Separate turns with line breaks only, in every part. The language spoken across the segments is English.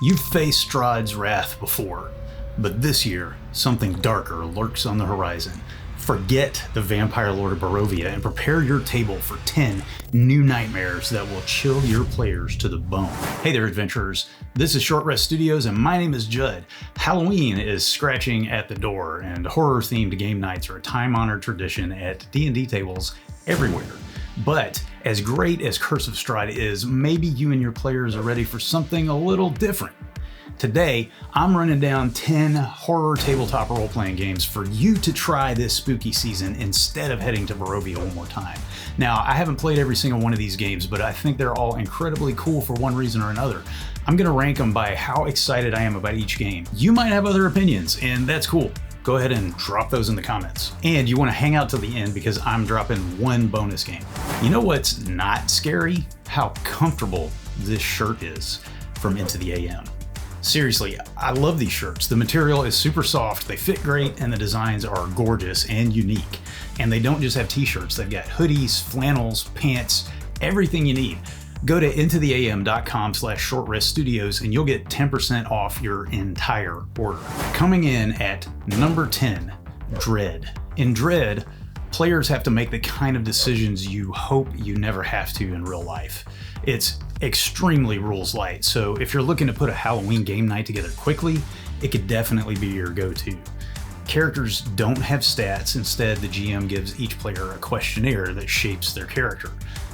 You've faced Strahd's wrath before, but this year, something darker lurks on the horizon. Forget the vampire lord of Barovia and prepare your table for 10 new nightmares that will chill your players to the bone. Hey there, adventurers. This is Short Rest Studios, and my name is Judd. Halloween is scratching at the door, and horror-themed game nights are a time-honored tradition at D&D tables everywhere. But as great as Curse of Strahd is, maybe you and your players are ready for something a little different. Today, I'm running down 10 horror tabletop role-playing games for you to try this spooky season instead of heading to Barovia one more time. Now, I haven't played every single one of these games, but I think they're all incredibly cool for one reason or another. I'm going to rank them by how excited I am about each game. You might have other opinions, and that's cool. Go ahead and drop those in the comments. And you want to hang out till the end because I'm dropping one bonus game. You know what's not scary? How comfortable this shirt is from Into the AM. Seriously, I love these shirts. The material is super soft, they fit great, and the designs are gorgeous and unique. And they don't just have t-shirts, they've got hoodies, flannels, pants, everything you need. Go to intotheam.com/shortreststudios and you'll get 10% off your entire order. Coming in at number 10, Dread. In Dread, players have to make the kind of decisions you hope you never have to in real life. It's extremely rules light, so if you're looking to put a Halloween game night together quickly, it could definitely be your go-to. Characters don't have stats. Instead, the GM gives each player a questionnaire that shapes their character.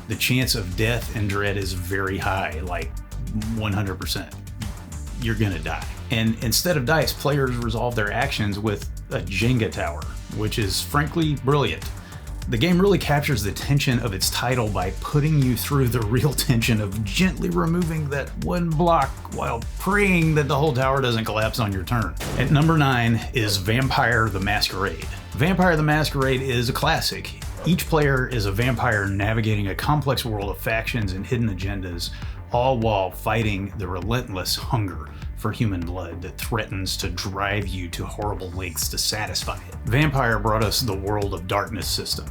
The chance of death in Dread is very high, like 100%. You're gonna die. And instead of dice, players resolve their actions with a Jenga tower, which is frankly brilliant. The game really captures the tension of its title by putting you through the real tension of gently removing that one block while praying that the whole tower doesn't collapse on your turn. At number 9 is Vampire the Masquerade. Vampire the Masquerade is a classic. Each player is a vampire navigating a complex world of factions and hidden agendas, all while fighting the relentless hunger for human blood that threatens to drive you to horrible lengths to satisfy it. Vampire brought us the World of Darkness system.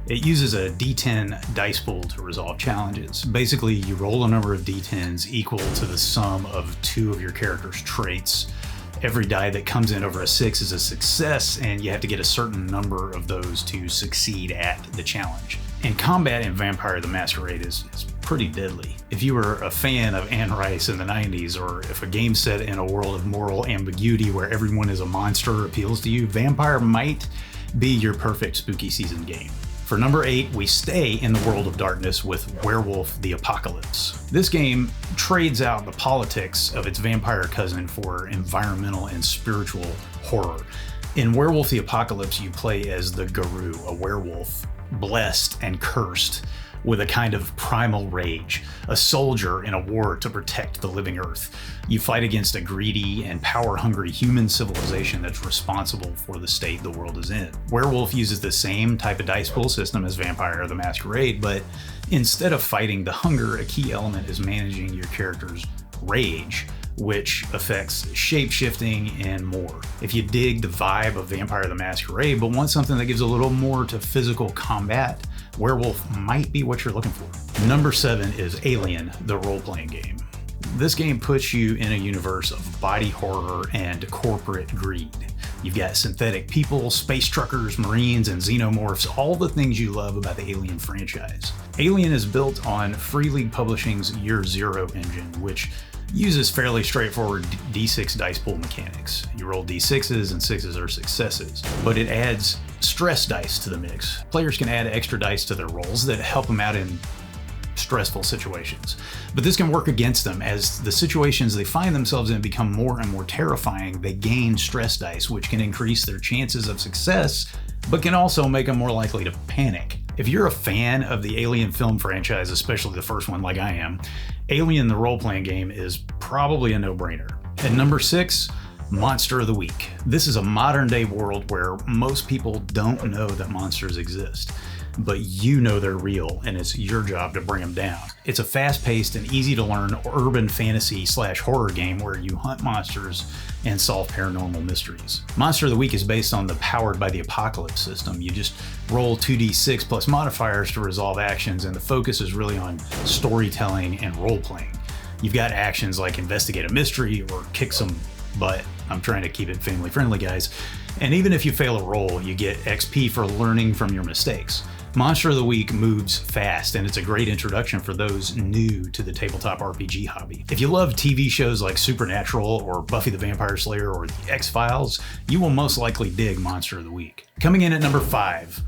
It uses a D10 dice pool to resolve challenges. Basically, you roll a number of D10s equal to the sum of 2 of your character's traits. Every die that comes in over a 6 is a success, and you have to get a certain number of those to succeed at the challenge. And combat in Vampire the Masquerade is pretty deadly. If you were a fan of Anne Rice in the 90s, or if a game set in a world of moral ambiguity where everyone is a monster appeals to you, Vampire might be your perfect spooky season game. For number 8, we stay in the World of Darkness with Werewolf the Apocalypse. This game trades out the politics of its vampire cousin for environmental and spiritual horror. In Werewolf the Apocalypse, you play as the Guru, a werewolf, blessed and cursed with a kind of primal rage, a soldier in a war to protect the living earth. You fight against a greedy and power-hungry human civilization that's responsible for the state the world is in. Werewolf uses the same type of dice pool system as Vampire the Masquerade, but instead of fighting the hunger, a key element is managing your character's rage, which affects shape-shifting and more. If you dig the vibe of Vampire the Masquerade but want something that gives a little more to physical combat, Werewolf might be what you're looking for. Number 7 is Alien, the role-playing game. This game puts you in a universe of body horror and corporate greed. You've got synthetic people, space truckers, marines, and xenomorphs, all the things you love about the Alien franchise. Alien is built on Free League Publishing's Year Zero engine, which uses fairly straightforward D6 dice pool mechanics. You roll D6s and 6s are successes, but it adds stress dice to the mix. Players can add extra dice to their rolls that help them out in stressful situations. But this can work against them. As the situations they find themselves in become more and more terrifying, they gain stress dice, which can increase their chances of success, but can also make them more likely to panic. If you're a fan of the Alien film franchise, especially the first one like I am, Alien the role-playing game is probably a no-brainer. At number 6, Monster of the Week. This is a modern-day world where most people don't know that monsters exist, but you know they're real, and it's your job to bring them down. It's a fast-paced and easy-to-learn urban fantasy/horror game where you hunt monsters and solve paranormal mysteries. Monster of the Week is based on the Powered by the Apocalypse system. You just roll 2d6 plus modifiers to resolve actions, and the focus is really on storytelling and role-playing. You've got actions like investigate a mystery or kick some butt. I'm trying to keep it family friendly, guys. And even if you fail a roll, you get XP for learning from your mistakes. Monster of the Week moves fast, and it's a great introduction for those new to the tabletop RPG hobby. If you love TV shows like Supernatural or Buffy the Vampire Slayer or The X-Files, you will most likely dig Monster of the Week. Coming in at number 5,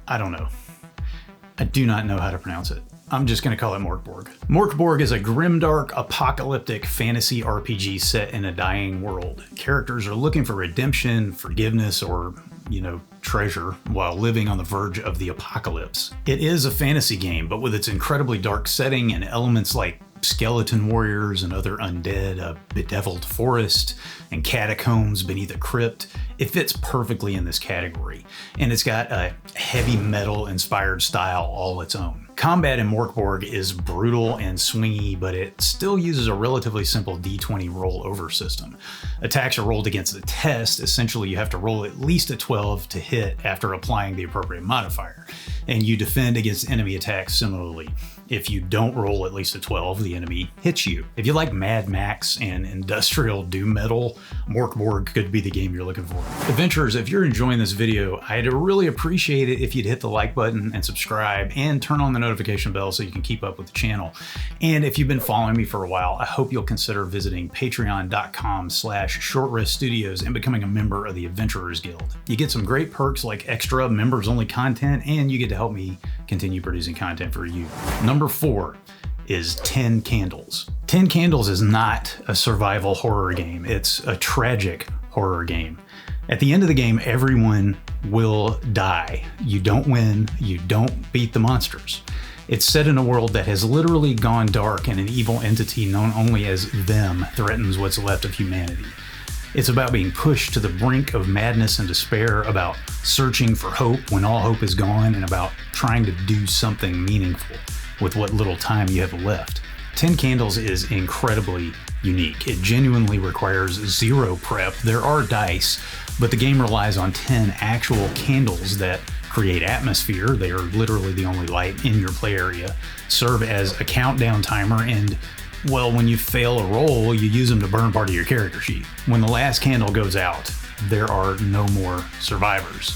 I don't know. I do not know how to pronounce it. I'm just going to call it Morkborg. Morkborg is a grimdark, apocalyptic fantasy RPG set in a dying world. Characters are looking for redemption, forgiveness, or, treasure while living on the verge of the apocalypse. It is a fantasy game, but with its incredibly dark setting and elements like skeleton warriors and other undead, a bedeviled forest, and catacombs beneath a crypt, it fits perfectly in this category. And it's got a heavy metal inspired style all its own. Combat in Morkborg is brutal and swingy, but it still uses a relatively simple D20 roll-over system. Attacks are rolled against the test. Essentially, you have to roll at least a 12 to hit after applying the appropriate modifier, and you defend against enemy attacks similarly. If you don't roll at least a 12, the enemy hits you. If you like Mad Max and industrial doom metal, Morkborg could be the game you're looking for. Adventurers, if you're enjoying this video, I'd really appreciate it if you'd hit the like button and subscribe and turn on the notification bell so you can keep up with the channel. And if you've been following me for a while, I hope you'll consider visiting patreon.com/shortreststudios and becoming a member of the Adventurers Guild. You get some great perks like extra members-only content, and you get to help me continue producing content for you. Number 4 is 10 Candles. 10 Candles is not a survival horror game. It's a tragic horror game. At the end of the game, everyone will die. You don't win, you don't beat the monsters. It's set in a world that has literally gone dark, and an evil entity known only as them threatens what's left of humanity. It's about being pushed to the brink of madness and despair, about searching for hope when all hope is gone, and about trying to do something meaningful with what little time you have left. 10 Candles is incredibly unique. It genuinely requires zero prep. There are dice, but the game relies on 10 actual candles that create atmosphere. They are literally the only light in your play area, serve as a countdown timer, and well, when you fail a roll, you use them to burn part of your character sheet. When the last candle goes out, there are no more survivors.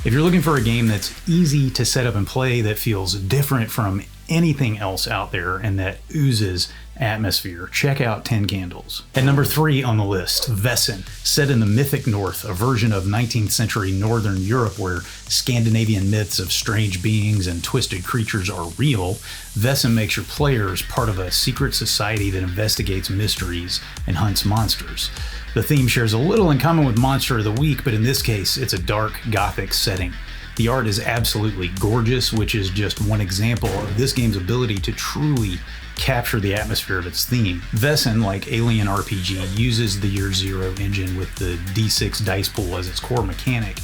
If you're looking for a game that's easy to set up and play, that feels different from anything else out there, and that oozes atmosphere, check out 10 Candles. At number 3 on the list, Wesen. Set in the mythic north, a version of 19th century northern Europe where Scandinavian myths of strange beings and twisted creatures are real, Wesen makes your players part of a secret society that investigates mysteries and hunts monsters. The theme shares a little in common with Monster of the Week, but in this case, it's a dark gothic setting. The art is absolutely gorgeous, which is just one example of this game's ability to truly capture the atmosphere of its theme. Wesen, like Alien RPG, uses the Year Zero engine with the D6 dice pool as its core mechanic.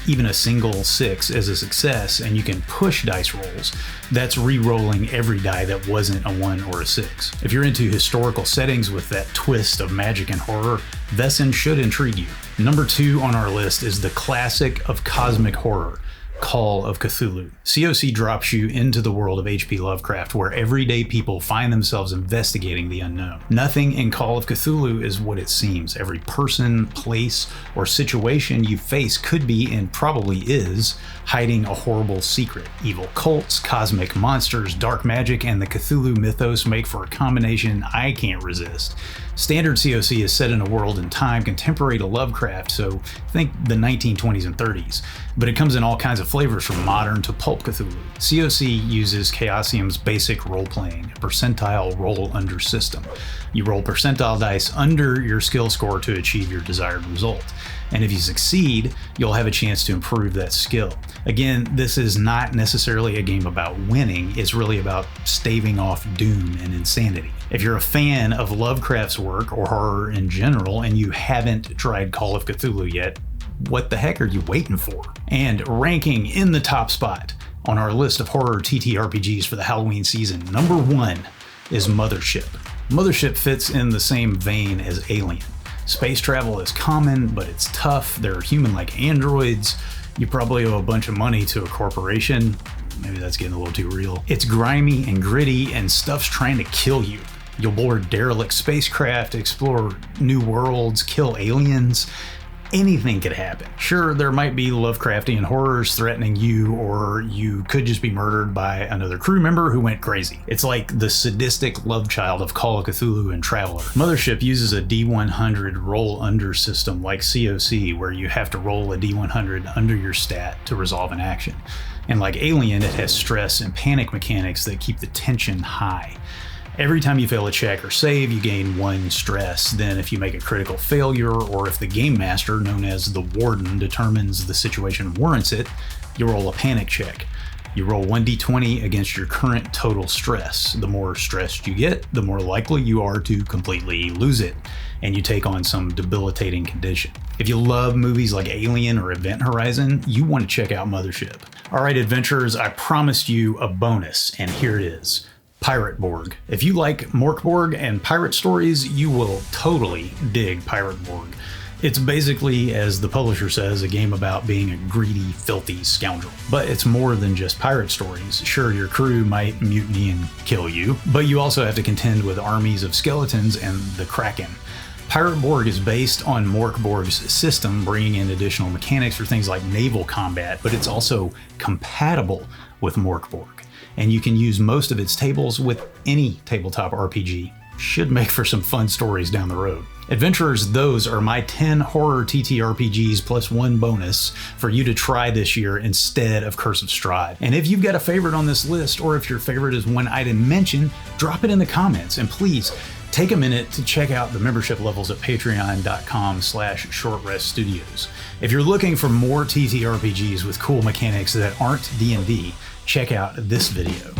Even a single 6 is a success, and you can push dice rolls. That's re-rolling every die that wasn't a 1 or a 6. If you're into historical settings with that twist of magic and horror, Wesen should intrigue you. Number 2 on our list is the classic of cosmic horror, Call of Cthulhu. COC drops you into the world of H.P. Lovecraft, where everyday people find themselves investigating the unknown. Nothing in Call of Cthulhu is what it seems. Every person, place, or situation you face could be, and probably is, hiding a horrible secret. Evil cults, cosmic monsters, dark magic, and the Cthulhu mythos make for a combination I can't resist. Standard COC is set in a world and time contemporary to Lovecraft, so think the 1920s and 30s, but it comes in all kinds of flavors from modern to pulp Cthulhu. COC uses Chaosium's basic role-playing, a percentile roll-under system. You roll percentile dice under your skill score to achieve your desired result. And if you succeed, you'll have a chance to improve that skill. Again, this is not necessarily a game about winning, it's really about staving off doom and insanity. If you're a fan of Lovecraft's work or horror in general and you haven't tried Call of Cthulhu yet, what the heck are you waiting for? And ranking in the top spot on our list of horror TTRPGs for the Halloween season, number 1 is Mothership. Mothership fits in the same vein as Alien. Space travel is common, but it's tough. There are human-like androids. You probably owe a bunch of money to a corporation. Maybe that's getting a little too real. It's grimy and gritty, and stuff's trying to kill you. You'll board derelict spacecraft, explore new worlds, kill aliens. Anything could happen. Sure, there might be Lovecraftian horrors threatening you, or you could just be murdered by another crew member who went crazy. It's like the sadistic love child of Call of Cthulhu and Traveler. Mothership uses a D100 roll under system like COC, where you have to roll a D100 under your stat to resolve an action. And like Alien, it has stress and panic mechanics that keep the tension high. Every time you fail a check or save, you gain 1 stress. Then if you make a critical failure, or if the game master, known as the warden, determines the situation warrants it, you roll a panic check. You roll 1d20 against your current total stress. The more stressed you get, the more likely you are to completely lose it, and you take on some debilitating condition. If you love movies like Alien or Event Horizon, you want to check out Mothership. All right, adventurers, I promised you a bonus, and here it is. Pirate Borg. If you like Morkborg and pirate stories, you will totally dig Pirate Borg. It's basically, as the publisher says, a game about being a greedy, filthy scoundrel. But it's more than just pirate stories. Sure, your crew might mutiny and kill you, but you also have to contend with armies of skeletons and the Kraken. Pirate Borg is based on Morkborg's system, bringing in additional mechanics for things like naval combat, but it's also compatible with Morkborg. And you can use most of its tables with any tabletop RPG. Should make for some fun stories down the road. Adventurers, those are my 10 horror TTRPGs plus 1 bonus for you to try this year instead of Curse of Strahd. And if you've got a favorite on this list, or if your favorite is one I didn't mention, drop it in the comments, and please take a minute to check out the membership levels at patreon.com/shortreststudios. If you're looking for more TTRPGs with cool mechanics that aren't D&D, check out this video.